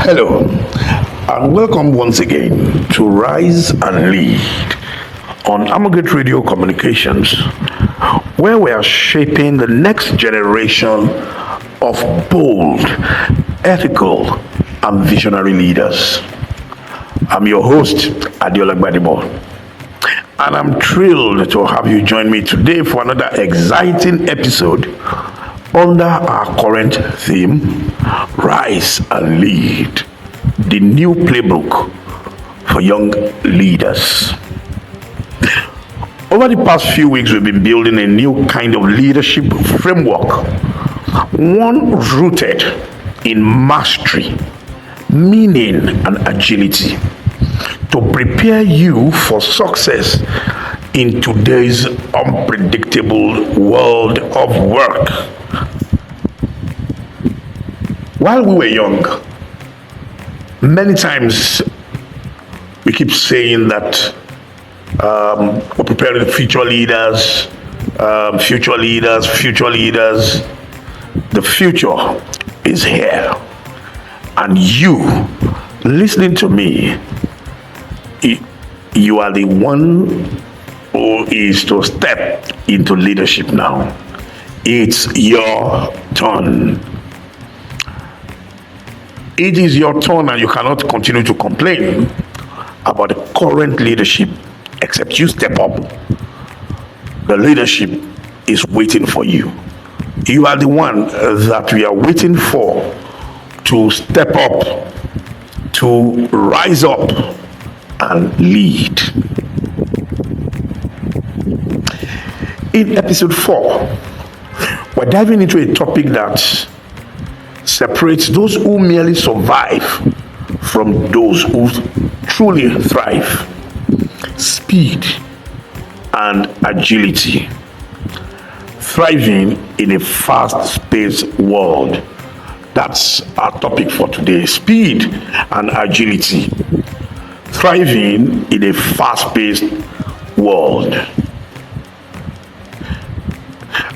Hello, and welcome once again to Rise and Lead on Armourgate Radio Communications, where we are shaping the next generation of bold, ethical, and visionary leaders. I'm your host, Adeola Gbadebo, and I'm thrilled to have you join me today for another exciting episode under our current theme, Rise and Lead, the new playbook for young leaders. Over the past few weeks, we've been building a new kind of leadership framework, one rooted in mastery, meaning, and agility, to prepare you for success in today's unpredictable world of work. While we were young, many times we keep saying that we're preparing future leaders. The future is here. And you, listening to me, you are the one who is to step into leadership now. It's your turn. It is your turn, and you cannot continue to complain about the current leadership except you step up. The leadership is waiting for you. You are the one that we are waiting for to step up, to rise up and lead. In episode 4, we're diving into a topic that separates those who merely survive from those who truly thrive. Speed and agility. Thriving in a fast-paced world. That's our topic for today. Speed and agility. Thriving in a fast-paced world.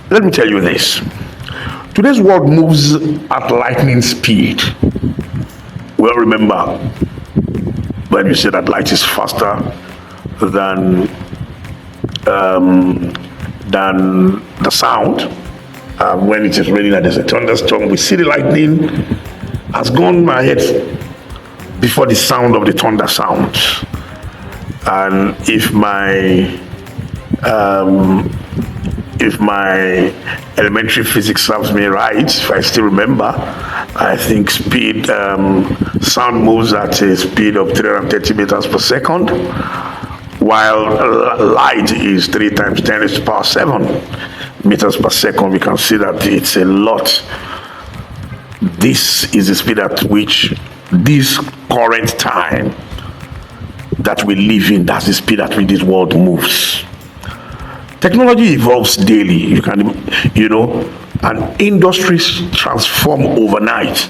Let me tell you this. Today's world moves at lightning speed. Well, remember when you say that light is faster than the sound. When it is raining and there's a thunderstorm, we see the lightning has gone ahead before the sound of the thunder sounds. And if my elementary physics serves me right, if I still remember, I think sound moves at a speed of 330 meters per second, while light is 3 times 10 to the power 7 meters per second. We can see that it's a lot. This is the speed at which this current time that we live in, that's the speed at which this world moves. Technology evolves daily, and industries transform overnight.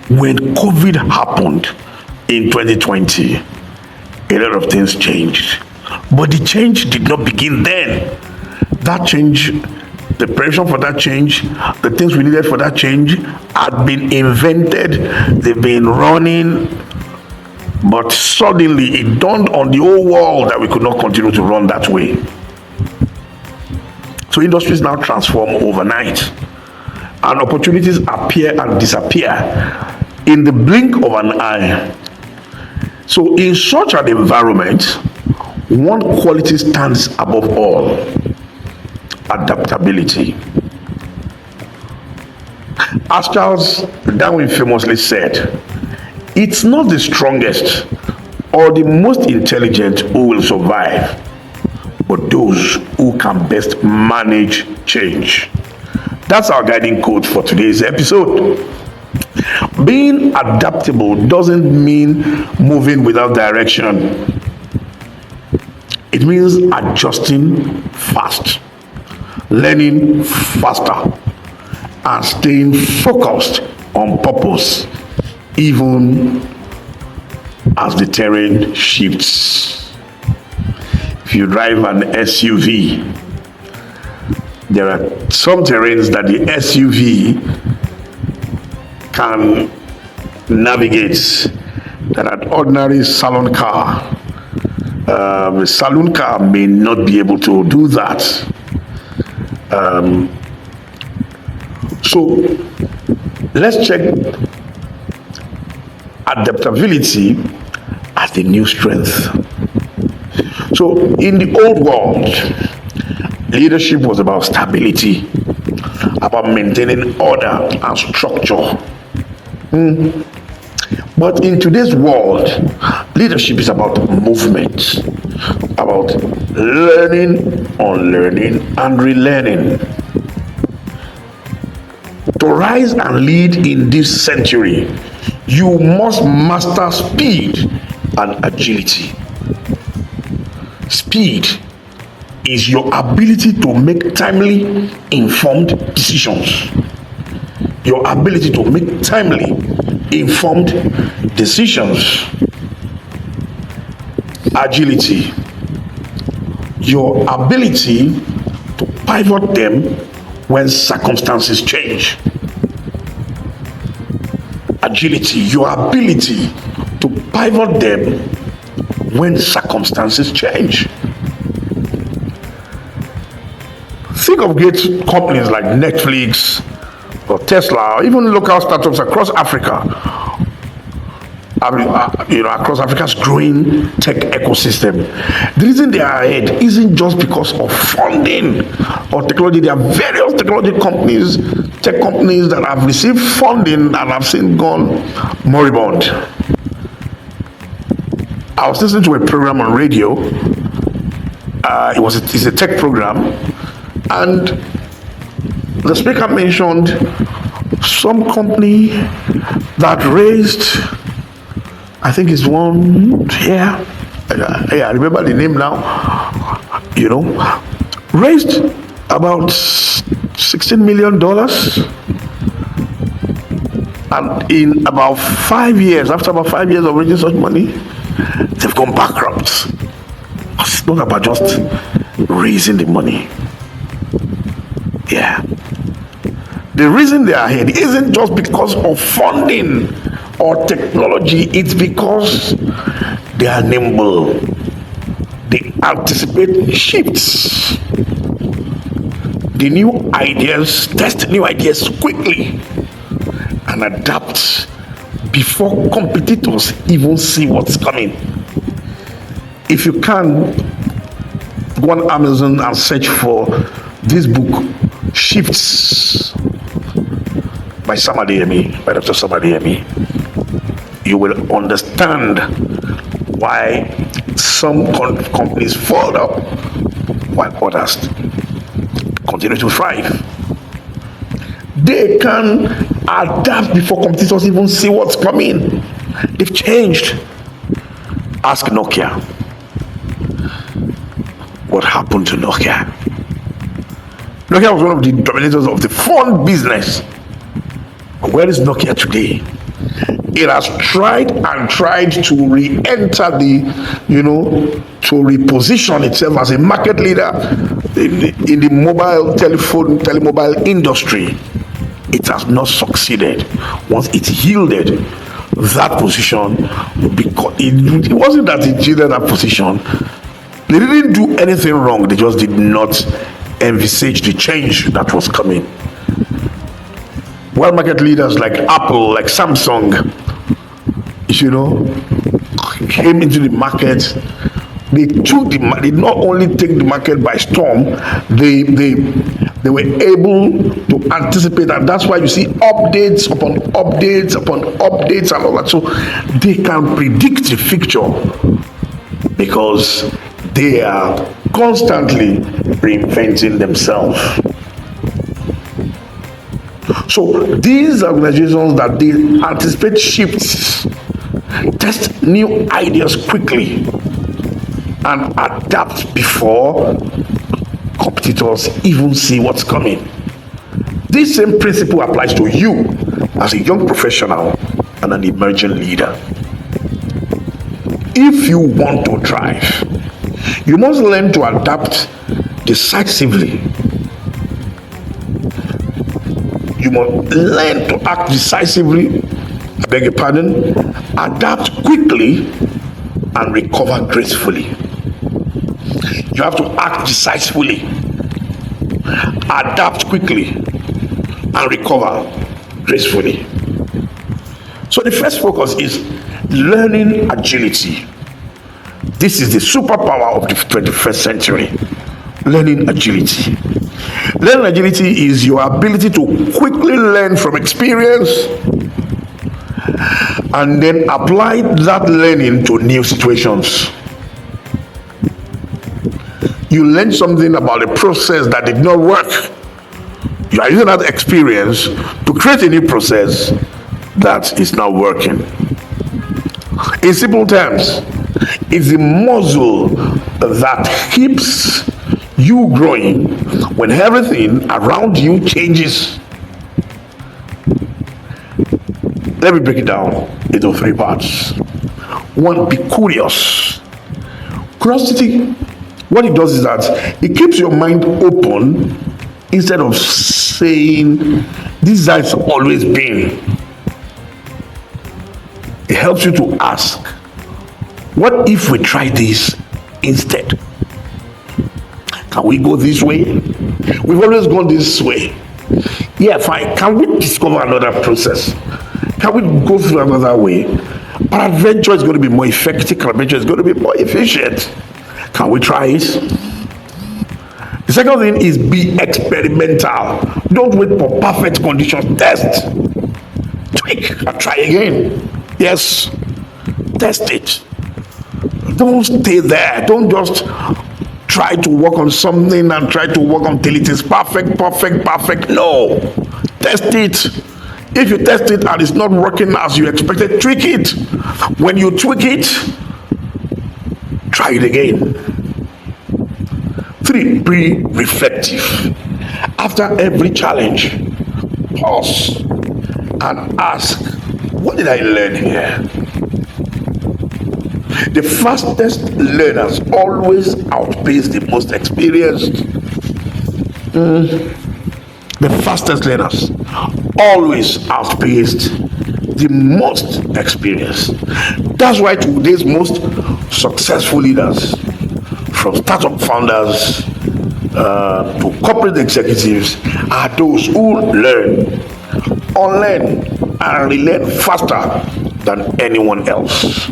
When COVID happened in 2020, a lot of things changed. But the change did not begin then. That change, the preparation for that change, the things we needed for that change had been invented, they've been running, but suddenly it dawned on the whole world that we could not continue to run that way. So industries now transform overnight, and opportunities appear and disappear in the blink of an eye. So in such an environment, one quality stands above all: adaptability. As Charles Darwin famously said, it's not the strongest or the most intelligent who will survive, but those who can best manage change. That's our guiding code for today's episode. Being adaptable doesn't mean moving without direction. It means adjusting fast, learning faster, and staying focused on purpose, even as the terrain shifts. If you drive an SUV, there are some terrains that the SUV can navigate than an ordinary salon car. A saloon car may not be able to do that. So let's check adaptability as the new strength. So in the old world, leadership was about stability, about maintaining order and structure. But in today's world, leadership is about movement, about learning, unlearning, and relearning. To rise and lead in this century, you must master speed and agility. Speed is your ability to make timely, informed decisions. Your ability to make timely, informed decisions. Agility, your ability to pivot them when circumstances change. Agility, your ability to pivot them when circumstances change. Think of great companies like Netflix or Tesla, or even local startups across Africa. Across Africa's growing tech ecosystem. The reason they are ahead isn't just because of funding or technology. There are various technology companies, tech companies that have received funding and have seen gone moribund. I was listening to a program on radio. It's a tech program, and the speaker mentioned some company that raised, I think it's one here. I remember the name now. Raised about $16 million, and in about 5 years, after about 5 years of raising such money, they've gone bankrupt. It's not about just raising the money. Yeah. The reason they are ahead isn't just because of funding or technology, it's because they are nimble. They anticipate shifts. The new ideas, test new ideas quickly and adapt before competitors even see what's coming. If you can, go on Amazon and search for this book, Shifts by Dr. Sam Adeyemi. You will understand why some companies fall up while others continue to thrive. They can adapt before competitors even see what's coming. They've changed. Ask Nokia. What happened to Nokia? Nokia was one of the dominators of the phone business. Where is Nokia today? It has tried and tried to re-enter to reposition itself as a market leader in the mobile telemobile industry. It has not succeeded. Once it yielded that position, because it wasn't that it yielded that position. They didn't do anything wrong. They just did not envisage the change that was coming. Well, market leaders like Apple, like Samsung, came into the market. They did not only take the market by storm, they were able to anticipate, and that's why you see updates upon updates upon updates and all that. So they can predict the future because they are constantly reinventing themselves. So these organizations that they anticipate shifts, test new ideas quickly, and adapt before competitors even see what's coming. This same principle applies to you as a young professional and an emerging leader. If you want to thrive, you must learn to adapt decisively. You must learn to act decisively I beg your pardon, adapt quickly and recover gracefully. You have to act decisively, adapt quickly, and recover gracefully. So the first focus is learning agility. This is the superpower of the 21st century. Learning agility. Learning agility is your ability to quickly learn from experience and then apply that learning to new situations. You learn something about a process that did not work. You are using that experience to create a new process that is now working. In simple terms, it's the muscle that keeps you growing when everything around you changes. Let me break it down into 3 parts. 1, be curious. Curiosity, what it does is that it keeps your mind open instead of saying, this is how it's always been. It helps you to ask, what if we try this instead? Can we go this way? We've always gone this way. Yeah, fine. Can we discover another process? Can we go through another way? Our adventure is going to be more effective. Our adventure is going to be more efficient. Can we try it? The second thing is be experimental. Don't wait for perfect conditions. Test. Tweak and try again. Yes. Test it. Don't stay there. Don't just try to work on something and try to work until it is perfect. No. Test it. If you test it and it's not working as you expected, tweak it. When you tweak it, try it again. 3, be reflective. After every challenge, pause and ask, what did I learn here? The fastest learners always outpace the most experienced. The fastest learners always outpaced the most experienced. That's why today's most successful leaders, from startup founders to corporate executives, are those who learn, unlearn, and relearn faster than anyone else.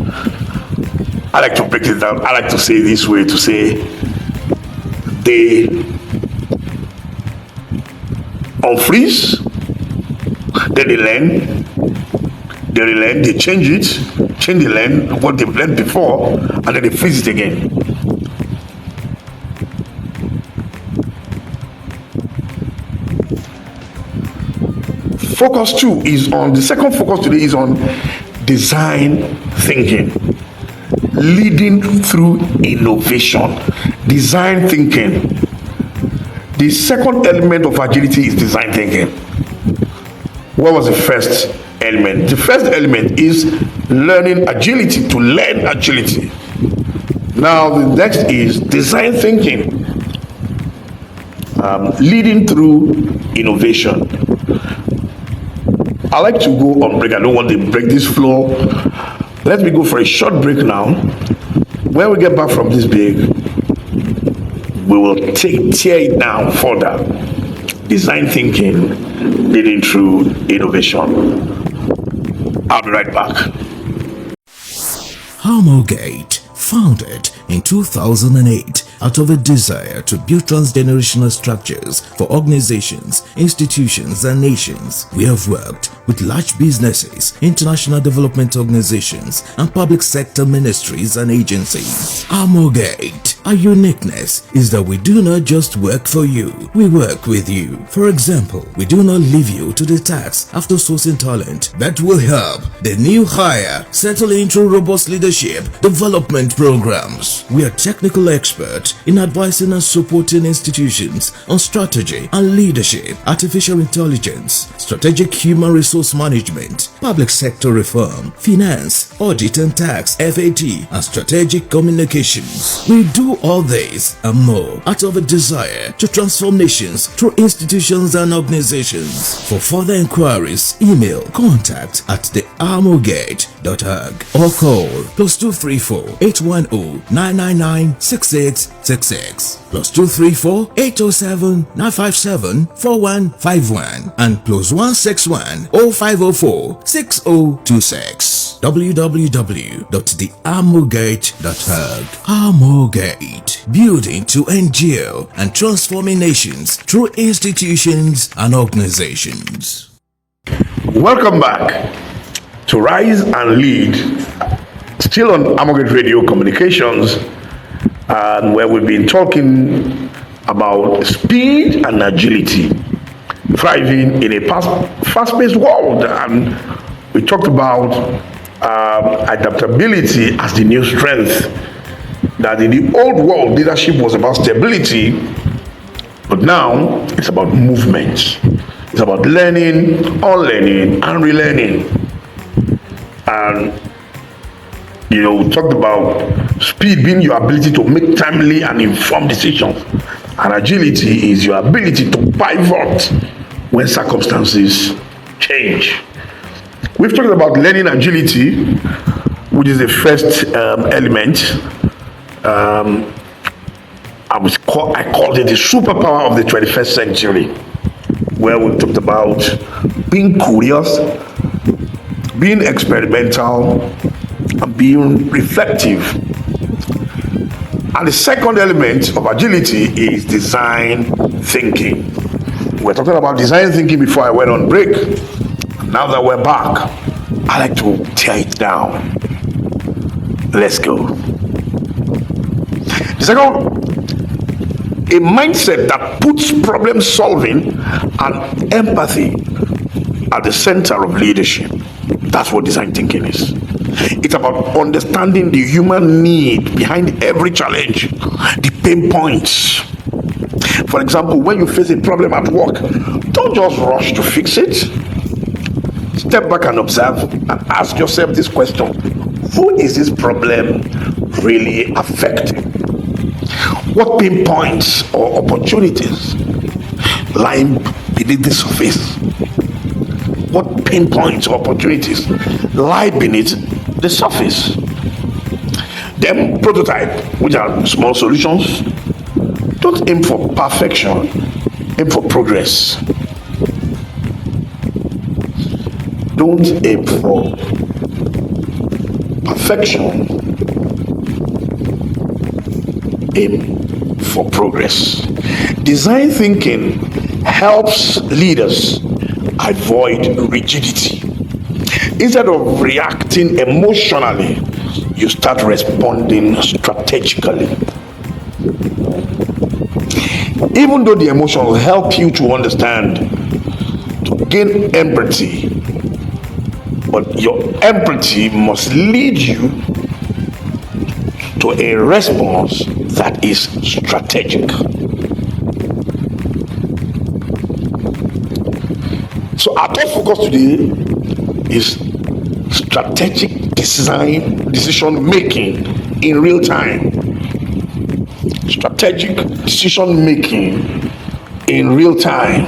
I like to break it down. I like to say it this way, to say they unfreeze, then they learn, they relearn, they change the learn what they've learned before, and then they freeze it again. Focus 2 is on, the second focus today is on design thinking. Leading through innovation. Design thinking. The second element of agility is design thinking. What was the first element? The first element is learning agility, to learn agility. Now the next is design thinking. Leading through innovation. I like to go on break. I don't want to break this flow. Let me go for a short break now. When we get back from this break, we will tear it down further. Design thinking, leading through innovation. I'll be right back. Armourgate, founded in 2008 out of a desire to build transgenerational structures for organizations, institutions, and nations. We have worked with large businesses, international development organizations, and public sector ministries and agencies. Armourgate, our uniqueness is that we do not just work for you, we work with you. For example, we do not leave you to the task after sourcing talent that will help the new hire settle into robust leadership development programs. We are technical experts expert in advising and supporting institutions on strategy and leadership, artificial intelligence, strategic human resource management, public sector reform, finance, audit and tax, FAT, and strategic communications. We do all this and more out of a desire to transform nations through institutions and organizations. For further inquiries, email contact at thearmourgate.org or call +234 810 999 6666 +234 807 957 4151 and +161 0504 6026 www.thearmourgate.org. Armourgate, building to endure and transforming nations through institutions and organizations. Welcome back to Rise and Lead, still on Armourgate Radio Communications, and where we've been talking about speed and agility, thriving in a fast-paced world. And we talked about adaptability as the new strength. That in the old world, leadership was about stability, but now it's about movement. It's about learning, unlearning, and relearning. And we talked about speed being your ability to make timely and informed decisions, and agility is your ability to pivot when circumstances change. We've talked about learning agility, which is the first element. I called it the superpower of the 21st century, where we talked about being curious, being experimental, and being reflective. And the second element of agility is design thinking. We're talking about design thinking before I went on break. Now that we're back, I like to tear it down. Let's go. The second, a mindset that puts problem solving and empathy at the center of leadership. That's what design thinking is. It's about understanding the human need behind every challenge, the pain points. For example, when you face a problem at work, don't just rush to fix it. Step back and observe and ask yourself this question: who is this problem really affecting? What pain points or opportunities lie beneath the surface? What pain points or opportunities lie beneath the surface? Then prototype, which are small solutions. Don't aim for perfection, aim for progress. Don't aim for perfection, aim for progress. Design thinking helps leaders avoid rigidity. Instead of reacting emotionally, you start responding strategically. Even though the emotion will help you to understand, to gain empathy, but your empathy must lead you to a response that is strategic. So our top focus today is strategic decision making in real time. Strategic decision making in real time.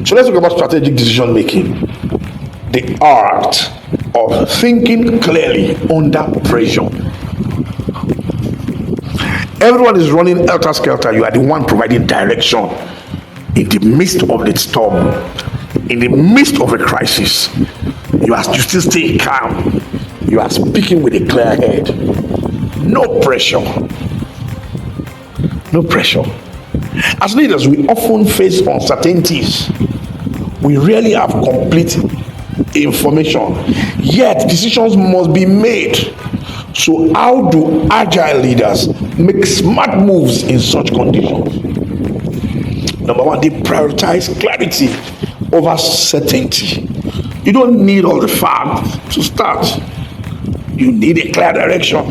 So let's talk about strategic decision making. The art of thinking clearly under pressure. Everyone is running helter-skelter. You are the one providing direction in the midst of the storm, in the midst of a crisis. You still stay calm. You are speaking with a clear head. No pressure. No pressure. As leaders, we often face uncertainties. We rarely have complete information, yet decisions must be made. So how do agile leaders make smart moves in such conditions? Number one, they prioritize clarity over certainty. You don't need all the facts to start. You need a clear direction.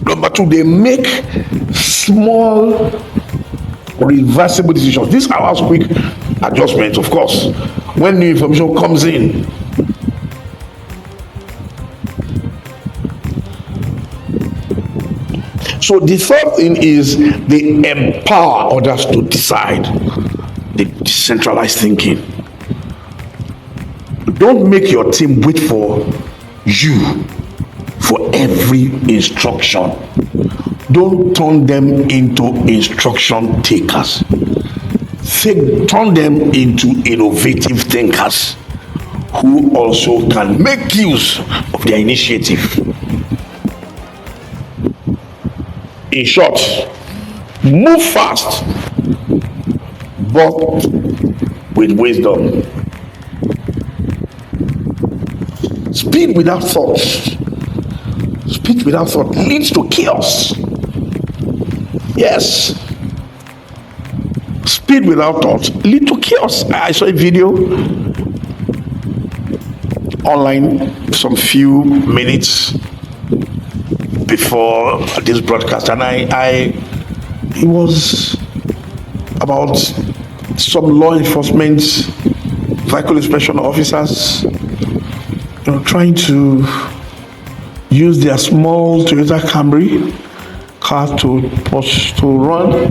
Number Number two, they make small reversible decisions. These are quick adjustments, of course, when new information comes in. So the third thing is they empower others to decide. The decentralized thinking. Don't make your team wait for you for every instruction. Don't turn them into instruction takers. Turn them into innovative thinkers who also can make use of their initiative. In short, move fast, but with wisdom. Speed without thought. Speed without thought leads to chaos. Yes. Speed without thought leads to chaos. I saw a video online some few minutes before this broadcast, and it was about some law enforcement vehicle inspection officers, trying to use their small Toyota Camry car to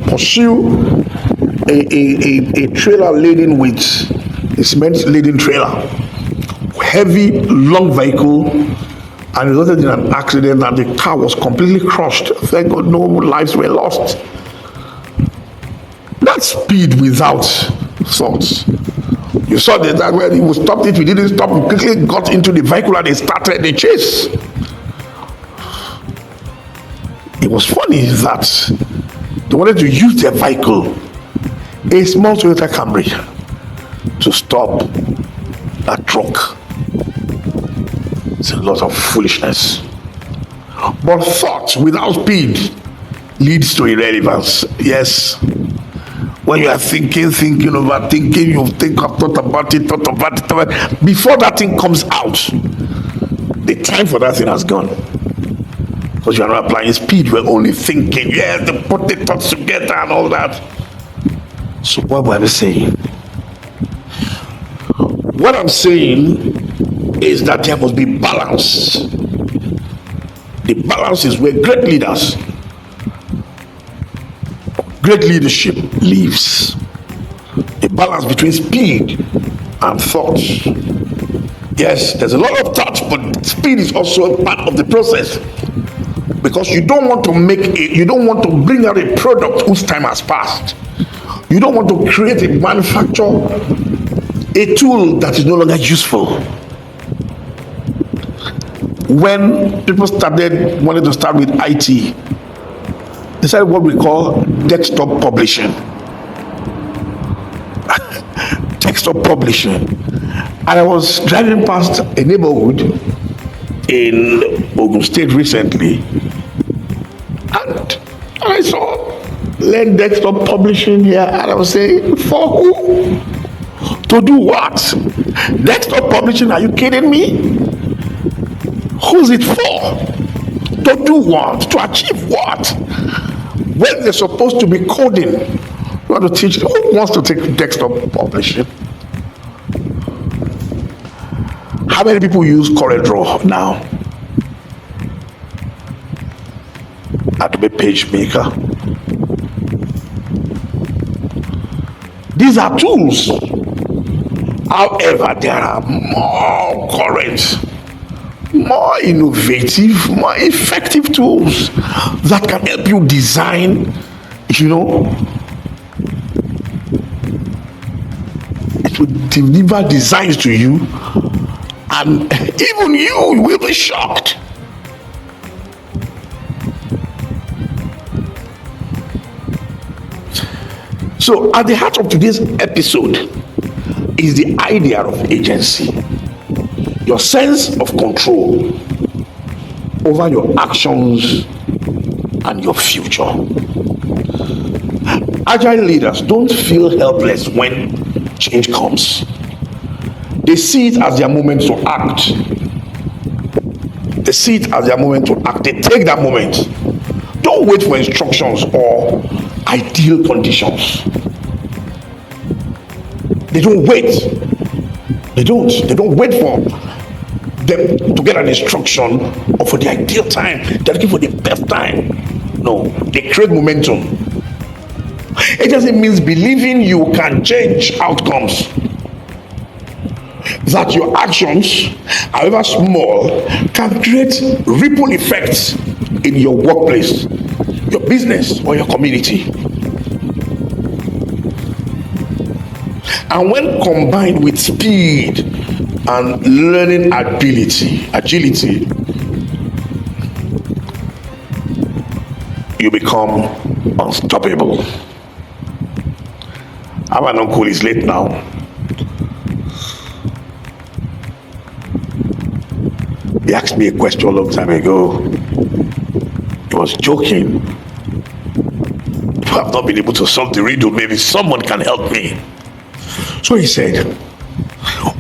pursue a trailer laden with a cement laden trailer, heavy, long vehicle, and resulted in an accident, and the car was completely crushed. Thank God no lives were lost. That's speed without thoughts. You saw that when he stopped it, we didn't stop, we quickly got into the vehicle and they started the chase. It was funny that they wanted to use their vehicle, a small Toyota Camry, to stop that truck. It's a lot of foolishness. But thought without speed leads to irrelevance. Yes. When you are thinking, overthinking, you think, I've thought about it. Before that thing comes out, the time for that thing has gone. Because you are not applying speed, you are only thinking, yes, they put the thoughts together and all that. So what were we saying? What I'm saying is that there must be balance. The balance is where great leaders, great leadership lives. A balance between speed and thought. Yes, there's a lot of thought, but speed is also a part of the process. Because you don't want to bring out a product whose time has passed. You don't want to create a manufacture, a tool that is no longer useful. When people wanted to start with IT, they started what we call desktop publishing. Desktop publishing. And I was driving past a neighborhood in Ogun State recently, and I saw learn desktop publishing here, and I was saying, for who? To do what? Desktop publishing, are you kidding me? Who's it for? To do what? To achieve what? When they're supposed to be coding, you want to teach, who wants to take desktop publishing? How many people use CorelDRAW now? Adobe PageMaker. These are tools. However, there are more current, more innovative, more effective tools that can help you design, it will deliver designs to you, and even you will be shocked. So at the heart of today's episode is the idea of agency, your sense of control over your actions and your future. Agile leaders don't feel helpless when change comes. They see it as their moment to act. They see it as their moment to act. They take that moment don't wait for instructions or ideal conditions. They don't wait. They don't wait for them to get an instruction or for the ideal time. They're looking for the best time. No, they create momentum. Agency means believing you can change outcomes. That your actions, however small, can create ripple effects in your workplace, your business, or your community. And when combined with speed and learning agility, you become unstoppable. I have an uncle, he's late now. He asked me a question a long time ago. He was joking. If I have not been able to solve the riddle, maybe someone can help me. So he said,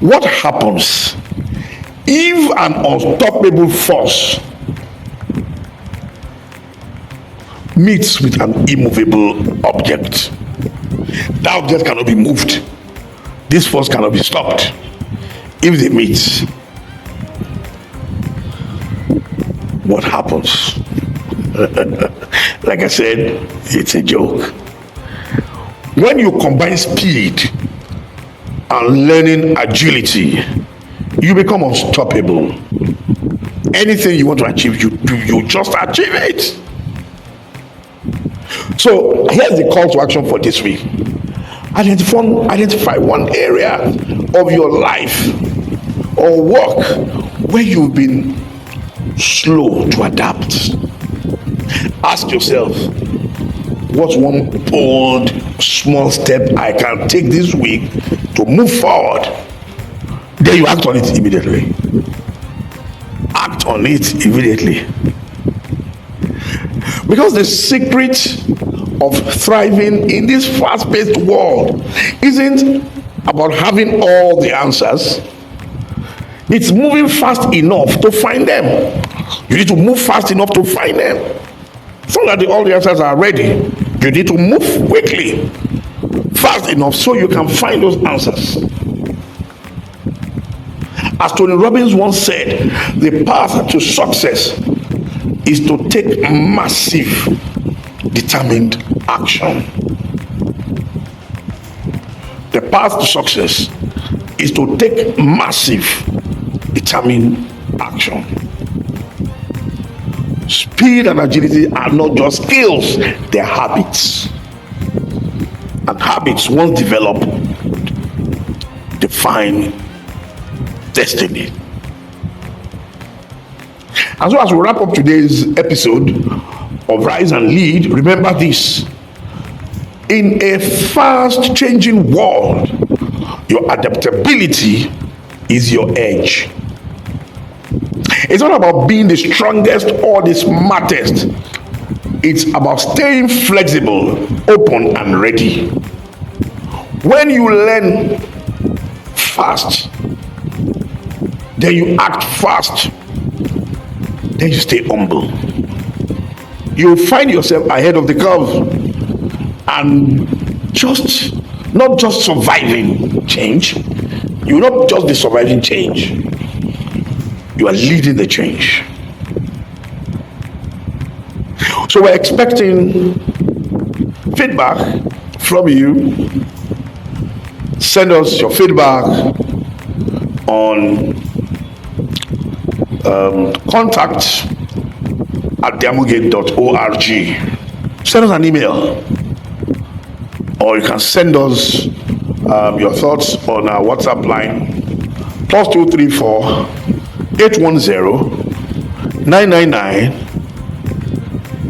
what happens if an unstoppable force meets with an immovable object? That object cannot be moved. This force cannot be stopped. If they meet, what happens? Like I said, it's a joke. When you combine speed and learning agility, you become unstoppable. Anything you want to achieve, you just achieve it. So here's the call to action for this week. Identify one area of your life or work where you've been slow to adapt. Ask yourself, what's one bold, small step I can take this week to move forward? Then you act on it immediately. Act on it immediately. Because the secret of thriving in this fast-paced world isn't about having all the answers. It's moving fast enough to find them. You need to move fast enough to find them. So that all the answers are ready. You need to move quickly, fast enough so you can find those answers. As Tony Robbins once said, the path to success is to take massive, determined action. The path to success is to take massive, determined action. Speed and agility are not just skills, they're habits. And habits, once developed, define destiny. And so as we wrap up today's episode of Rise and Lead, remember this. In a fast changing world, your adaptability is your edge. It's not about being the strongest or the smartest. It's about staying flexible, open, and ready. When you learn fast, then you act fast, then you stay humble. You'll find yourself ahead of the curve and not just surviving change. You'll not just be surviving change. You are leading the change. So we're expecting feedback from you. Send us your feedback on contact@armourgate.org. Send us an email, or you can send us your thoughts on our WhatsApp line +234 810 999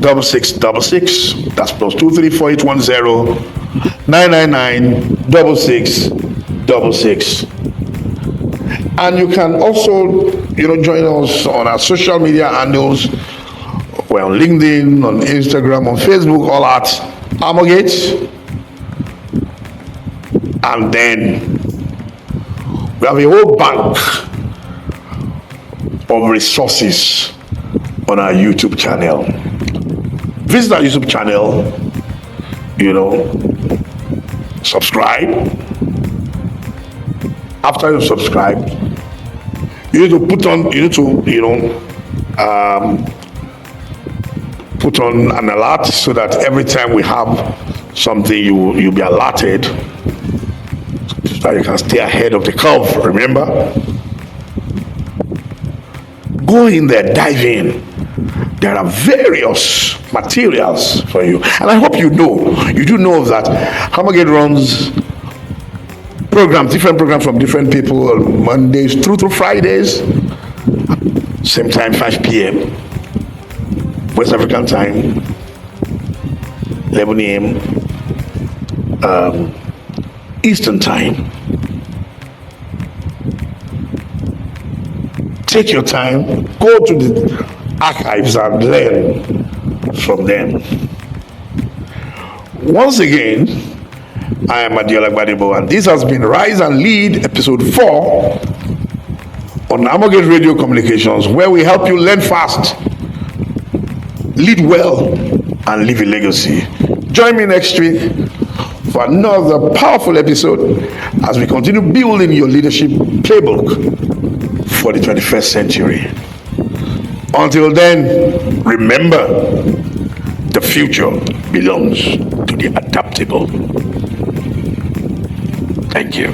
6666. That's +234 810 999 6666. And you can also, join us on our social media handles. We're on LinkedIn, on Instagram, on Facebook, all at Armourgate. And then we have a whole bank of resources on our YouTube channel. visit our YouTube channel, subscribe. After you subscribe, you need to put on an alert so that every time we have something, you'll be alerted so that you can stay ahead of the curve. Remember, go in there, dive in. There are various materials for you, and I hope you do know that Armourgate runs different programs from different people on Mondays through to Fridays, same time, 5 p.m. West African time, 11 a.m. Eastern time. Take your time, go to the archives and learn from them. Once again, I am Gbadebo, and this has been Rise and Lead, episode 4 on Armourgate Radio Communications, where we help you learn fast, lead well, and leave a legacy. Join me next week for another powerful episode as we continue building your leadership playbook for the 21st century. Until then, remember, the future belongs to the adaptable. Thank you.